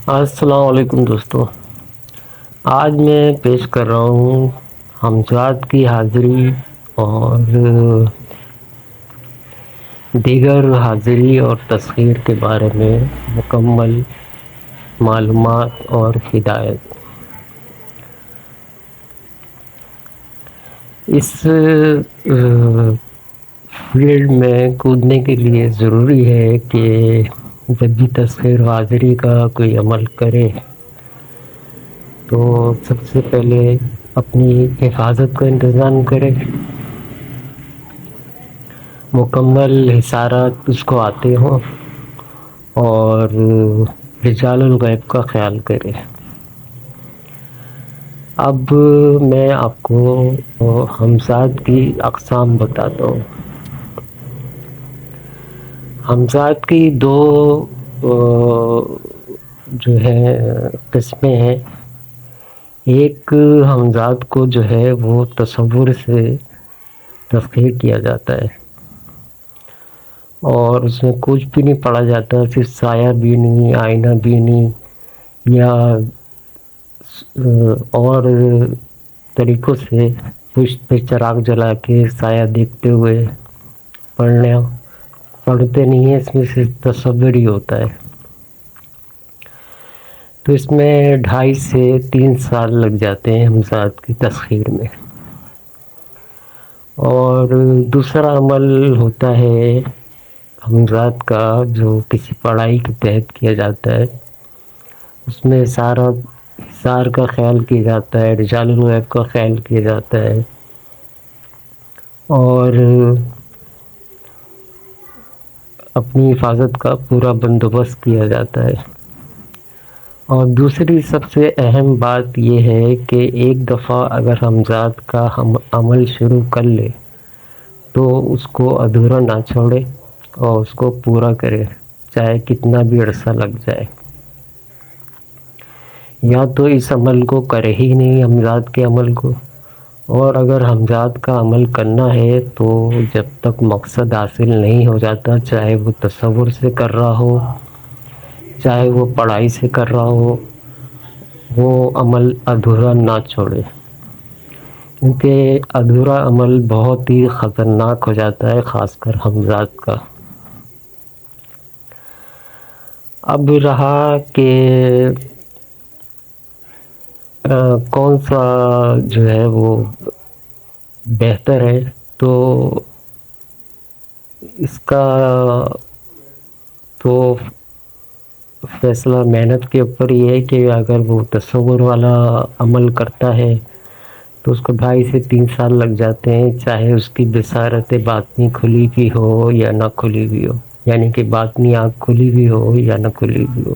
السلام علیکم دوستو، آج میں پیش کر رہا ہوں ہمزاد کی حاضری اور دیگر حاضری اور تسخیر کے بارے میں مکمل معلومات اور ہدایت۔ اس فیلڈ میں کودنے کے لیے ضروری ہے کہ جب بھی تسخیر و حاضری کا کوئی عمل کرے تو سب سے پہلے اپنی حفاظت کا انتظام کرے، مکمل حصارت اس کو آتے ہوں اور رجال الغیب کا خیال کرے۔ اب میں آپ کو ہمزاد کی اقسام بتاتا ہوں۔ ہمزاد کی دو جو ہے قسمیں ہیں۔ ایک ہمزاد کو جو ہے وہ تصور سے تسخیر کیا جاتا ہے اور اس میں کچھ بھی نہیں پڑھا جاتا، صرف سایہ بینی، آئینہ بینی یا اور طریقوں سے پشت پہ چراغ جلا کے سایہ دیکھتے ہوئے پڑھتے نہیں ہیں، اس میں صرف تصور ہی ہوتا ہے۔ تو اس میں 2.5 سے 3 سال لگ جاتے ہیں ہمزاد کی تسخیر میں۔ اور دوسرا عمل ہوتا ہے ہمزاد کا جو کسی پڑھائی کے تحت کیا جاتا ہے، اس میں سارا حصار کا خیال کیا جاتا ہے، رجال الغیب کا خیال کیا جاتا ہے اور اپنی حفاظت کا پورا بندوبست کیا جاتا ہے۔ اور دوسری سب سے اہم بات یہ ہے کہ ایک دفعہ اگر ہمزاد کا عمل شروع کر لے تو اس کو ادھورا نہ چھوڑے اور اس کو پورا کرے، چاہے کتنا بھی عرصہ لگ جائے۔ یا تو اس عمل کو کرے ہی نہیں، ہمزاد کے عمل کو، اور اگر ہمزاد کا عمل کرنا ہے تو جب تک مقصد حاصل نہیں ہو جاتا، چاہے وہ تصور سے کر رہا ہو، چاہے وہ پڑھائی سے کر رہا ہو، وہ عمل ادھورا نہ چھوڑے، کیونکہ ادھورا عمل بہت ہی خطرناک ہو جاتا ہے، خاص کر ہمزاد کا۔ اب رہا کہ کون سا جو ہے وہ بہتر ہے، تو اس کا تو فیصلہ محنت کے اوپر ہی ہے کہ اگر وہ تصور والا عمل کرتا ہے تو اس کو 2.5 سے 3 سال لگ جاتے ہیں، چاہے اس کی بصارت باطنی کھلی بھی ہو یا نہ کھلی بھی ہو، یعنی کہ باطنی آنکھ کھلی بھی ہو یا نہ کھلی بھی ہو۔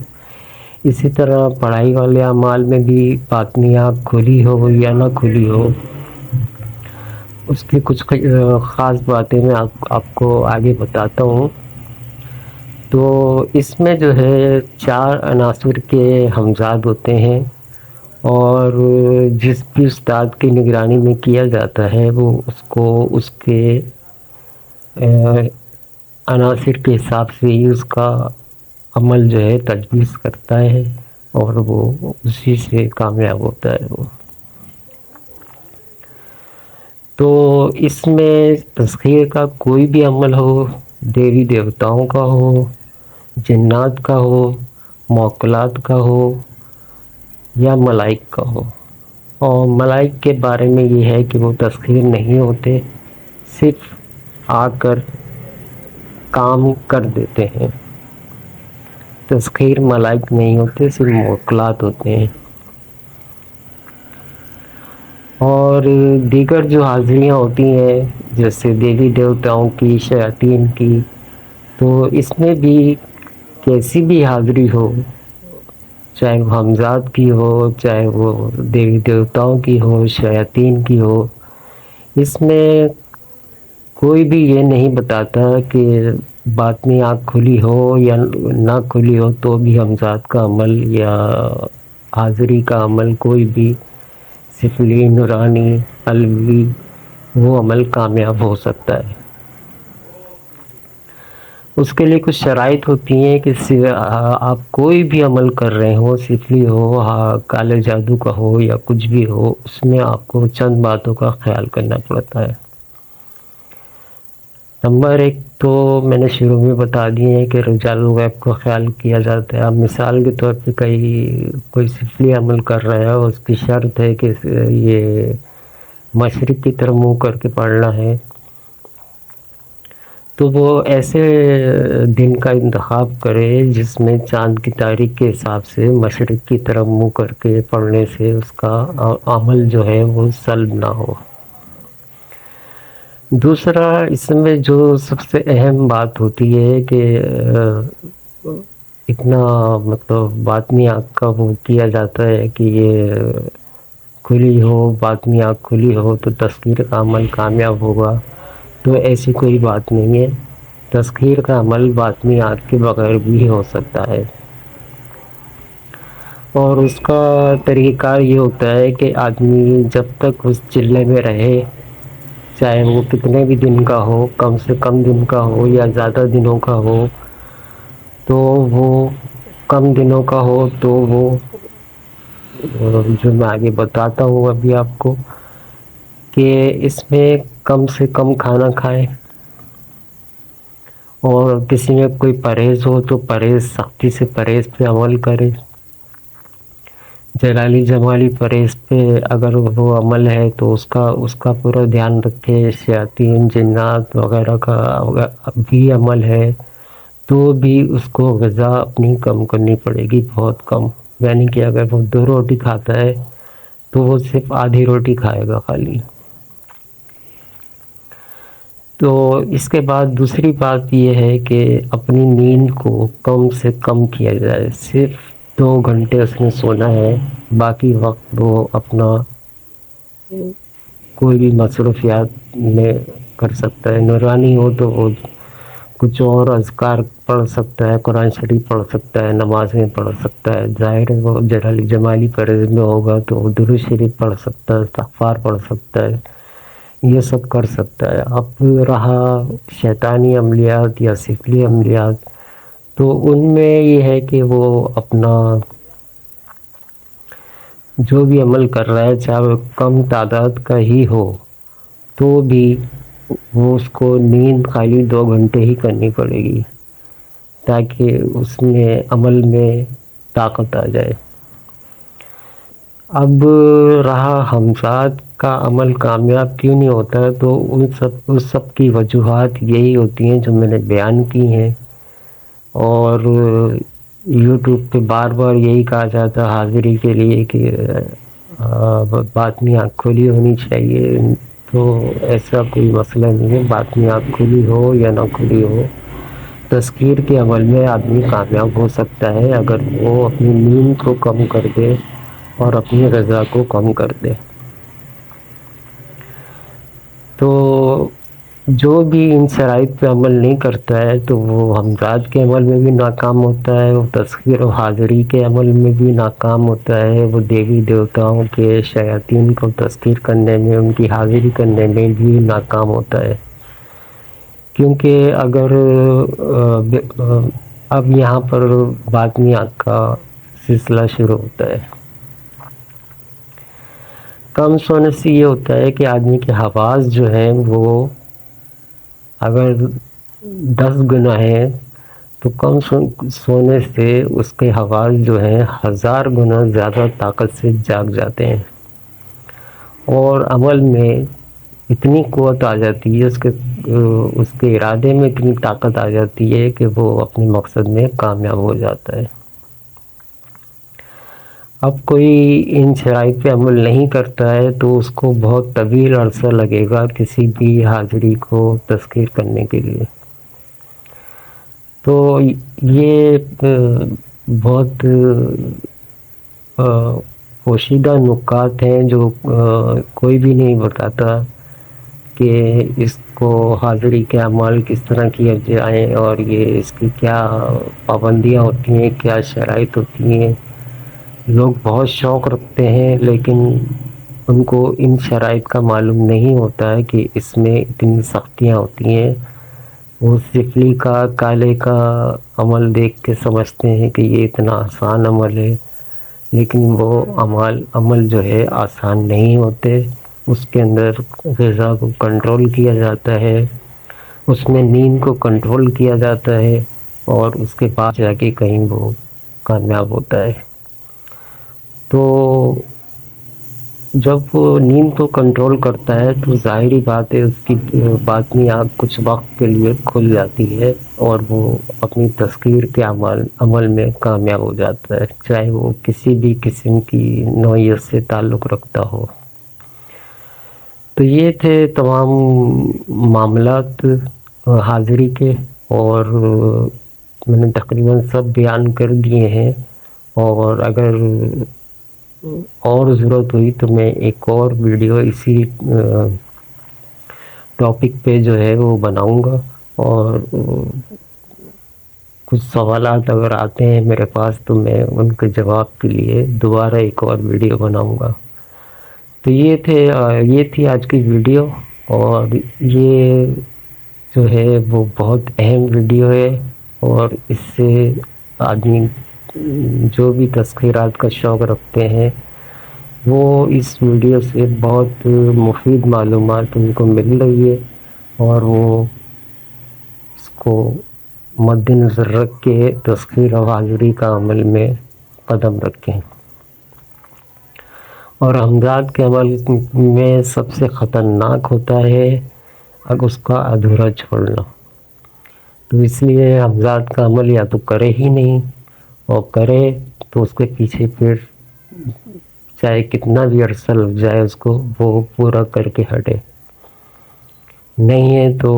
اسی طرح پڑھائی والے اعمال میں بھی باطنی آنکھ کھلی ہو یا نہ کھلی ہو، اس کی کچھ خاص باتیں میں آپ کو آگے بتاتا ہوں۔ تو اس میں جو ہے 4 عناصر کے ہمزاد ہوتے ہیں، اور جس بھی استاد کی نگرانی میں کیا جاتا ہے وہ اس کو اس کے عناصر کے حساب سے ہی اس کا عمل جو ہے تجویز کرتا ہے اور وہ اسی سے کامیاب ہوتا ہے وہ۔ تو اس میں تسخیر کا کوئی بھی عمل ہو، دیوی دیوتاؤں کا ہو، جنات کا ہو، موکلات کا ہو یا ملائک کا ہو، اور ملائک کے بارے میں یہ ہے کہ وہ تسخیر نہیں ہوتے، صرف آ کر کام کر دیتے ہیں۔ تسخیر ملائک نہیں ہوتے، صرف موکلات ہوتے ہیں۔ اور دیگر جو حاضریاں ہوتی ہیں جیسے دیوی دیوتاؤں کی، شیاطین کی، تو اس میں بھی کیسی بھی حاضری ہو، چاہے وہ ہمزاد کی ہو، چاہے وہ دیوی دیوتاؤں کی ہو، شیاطین کی ہو، اس میں کوئی بھی یہ نہیں بتاتا کہ باطنی آنکھ کھلی ہو یا نہ کھلی ہو تو بھی ہمزاد کا عمل یا حاضری کا عمل، کوئی بھی سفلی، نورانی، علوی، وہ عمل کامیاب ہو سکتا ہے۔ اس کے لیے کچھ شرائط ہوتی ہیں کہ آپ کوئی بھی عمل کر رہے ہو، سفلی ہو، کالے جادو کا ہو یا کچھ بھی ہو، اس میں آپ کو چند باتوں کا خیال کرنا پڑتا ہے۔ نمبر ایک تو میں نے شروع میں بتا دیے ہیں کہ رجال الغیب کا خیال کیا جاتا ہے۔ اب مثال کے طور پہ کوئی سفلی عمل کر رہا ہے، اس کی شرط ہے کہ یہ مشرق کی طرف منہ کر کے پڑھنا ہے، تو وہ ایسے دن کا انتخاب کرے جس میں چاند کی تاریخ کے حساب سے مشرق کی طرف منہ کر کے پڑھنے سے اس کا عمل جو ہے وہ سلب نہ ہو۔ دوسرا، اس میں جو سب سے اہم بات ہوتی ہے کہ اتنا مطلب باطنی آنکھ کا وہ کیا جاتا ہے کہ یہ کھلی ہو، باطنی آنکھ کھلی ہو تو تذکیر کا عمل کامیاب ہوگا، تو ایسی کوئی بات نہیں ہے۔ تذکیر کا عمل باطنی آنکھ کے بغیر بھی ہو سکتا ہے، اور اس کا طریقہ کار یہ ہوتا ہے کہ آدمی جب تک اس چلے میں رہے، چاہے وہ کتنے بھی دن کا ہو، کم سے کم دن کا ہو یا زیادہ دنوں کا ہو، تو وہ کم دنوں کا ہو تو وہ جو میں آگے بتاتا ہوں ابھی آپ کو، کہ اس میں کم سے کم کھانا کھائیں، اور کسی میں کوئی پرہیز ہو تو سختی سے پرہیز پہ عمل کرے۔ جلالی جمالی پرہیز پہ اگر وہ عمل ہے تو اس کا پورا دھیان رکھے۔ شیاطین جنات وغیرہ کا بھی عمل ہے تو بھی اس کو غذا اپنی کم کرنی پڑے گی، بہت کم، یعنی کہ اگر وہ 2 روٹی کھاتا ہے تو وہ صرف آدھی روٹی کھائے گا خالی۔ تو اس کے بعد دوسری بات یہ ہے کہ اپنی نیند کو کم سے کم کیا جائے، صرف 2 گھنٹے اس میں سونا ہے، باقی وقت وہ اپنا کوئی بھی مصروفیات میں کر سکتا ہے۔ نورانی ہو تو وہ کچھ اور اذکار پڑھ سکتا ہے، قرآن شریف پڑھ سکتا ہے، نمازیں پڑھ سکتا ہے۔ ظاہر ہے وہ جلالی جمالی پرہیز میں ہوگا تو وہ درود شریف پڑھ سکتا ہے، استغفار پڑھ سکتا ہے، یہ سب کر سکتا ہے۔ اب رہا شیطانی عملیات یا سفلی عملیات، تو ان میں یہ ہے کہ وہ اپنا جو بھی عمل کر رہا ہے، چاہے وہ کم تعداد کا ہی ہو، تو بھی وہ اس کو نیند خالی 2 گھنٹے ہی کرنی پڑے گی تاکہ اس میں عمل میں طاقت آ جائے۔ اب رہا ہمسات کا عمل کامیاب کیوں نہیں ہوتا ہے، تو اس سب کی وجوہات یہی ہوتی ہیں جو میں نے بیان کی ہیں، اور یوٹیوب پہ بار بار یہی کہا جاتا ہے حاضری کے لیے کہ باطنی آنکھ کھلی ہونی چاہیے، تو ایسا کوئی مسئلہ نہیں ہے، باطنی آنکھ کھلی ہو یا نہ کھلی ہو، تذکیر کے عمل میں آدمی کامیاب ہو سکتا ہے اگر وہ اپنی نیند کو کم کر دے اور اپنی غذا کو کم کر دے۔ تو جو بھی ان شرائط پہ عمل نہیں کرتا ہے تو وہ ہمزاد کے عمل میں بھی ناکام ہوتا ہے، وہ تذکیر و حاضری کے عمل میں بھی ناکام ہوتا ہے، وہ دیوی دیوتاؤں کے شیاطین کو تذکیر کرنے میں، ان کی حاضری کرنے میں بھی ناکام ہوتا ہے۔ کیونکہ اگر اب یہاں پر باطنی آنکھ کا سلسلہ شروع ہوتا ہے۔ کم سونے سے یہ ہوتا ہے کہ آدمی کے حواس جو ہیں وہ اگر 10 گنا ہیں تو کم سونے سے اس کے حواس جو ہیں 1000 گنا زیادہ طاقت سے جاگ جاتے ہیں، اور عمل میں اتنی قوت آ جاتی ہے، اس کے ارادے میں اتنی طاقت آ جاتی ہے کہ وہ اپنے مقصد میں کامیاب ہو جاتا ہے۔ اب کوئی ان شرائط پہ عمل نہیں کرتا ہے تو اس کو بہت طویل عرصہ لگے گا کسی بھی حاضری کو تذکیر کرنے کے لیے۔ تو یہ بہت پوشیدہ نکات ہیں جو کوئی بھی نہیں بتاتا کہ اس کو حاضری کے اعمال کس طرح کیا جائیں، اور یہ اس کی کیا پابندیاں ہوتی ہیں، کیا شرائط ہوتی ہیں۔ لوگ بہت شوق رکھتے ہیں لیکن ان کو ان شرائط کا معلوم نہیں ہوتا ہے کہ اس میں اتنی سختیاں ہوتی ہیں وہ سفلی کا کالے کا عمل دیکھ کے سمجھتے ہیں کہ یہ اتنا آسان عمل ہے، لیکن وہ عمل جو ہے آسان نہیں ہوتے. اس کے اندر غذا کو کنٹرول کیا جاتا ہے، اس میں نیند کو کنٹرول کیا جاتا ہے، اور اس کے بعد جا کے کہیں وہ کامیاب ہوتا ہے. تو جب وہ نیند کو کنٹرول کرتا ہے تو ظاہری بات ہے اس کی باطنی آنکھ کچھ وقت کے لیے کھل جاتی ہے، اور وہ اپنی تذکیر کے عمل میں کامیاب ہو جاتا ہے، چاہے وہ کسی بھی قسم کی نوعیت سے تعلق رکھتا ہو. تو یہ تھے تمام معاملات حاضری کے، اور میں نے تقریباً سب بیان کر دیے ہیں. اور اگر اور ضرورت ہوئی تو میں ایک اور ویڈیو اسی ٹاپک پہ جو ہے وہ بناؤں گا. اور کچھ سوالات اگر آتے ہیں میرے پاس تو میں ان کے جواب کے لیے دوبارہ ایک اور ویڈیو بناؤں گا. تو یہ تھی آج کی ویڈیو. اور یہ جو ہے وہ بہت اہم ویڈیو ہے، اور اس سے آدمی جو بھی تذکیرات کا شوق رکھتے ہیں وہ اس ویڈیو سے بہت مفید معلومات ان کو مل رہی ہے، اور وہ اس کو مد نظر رکھ کے تذکیر و حاضری کا عمل میں قدم رکھیں. اور ہمدرد کے عمل میں سب سے خطرناک ہوتا ہے اگر اس کا ادھورا چھوڑنا. تو اس لیے حمزات کا عمل یا تو کرے ہی نہیں، اور کرے تو اس کے پیچھے پھر چاہے کتنا بھی عرصہ لگ جائے اس کو وہ پورا کر کے ہٹے. نہیں ہے تو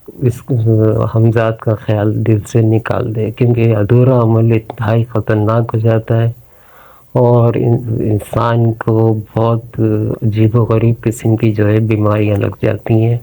اس حمزات کا خیال دل سے نکال دے، کیونکہ ادھورا عمل انتہائی خطرناک ہو جاتا ہے، اور انسان کو بہت عجیب و غریب قسم کی جو ہے بیماریاں لگ جاتی ہیں.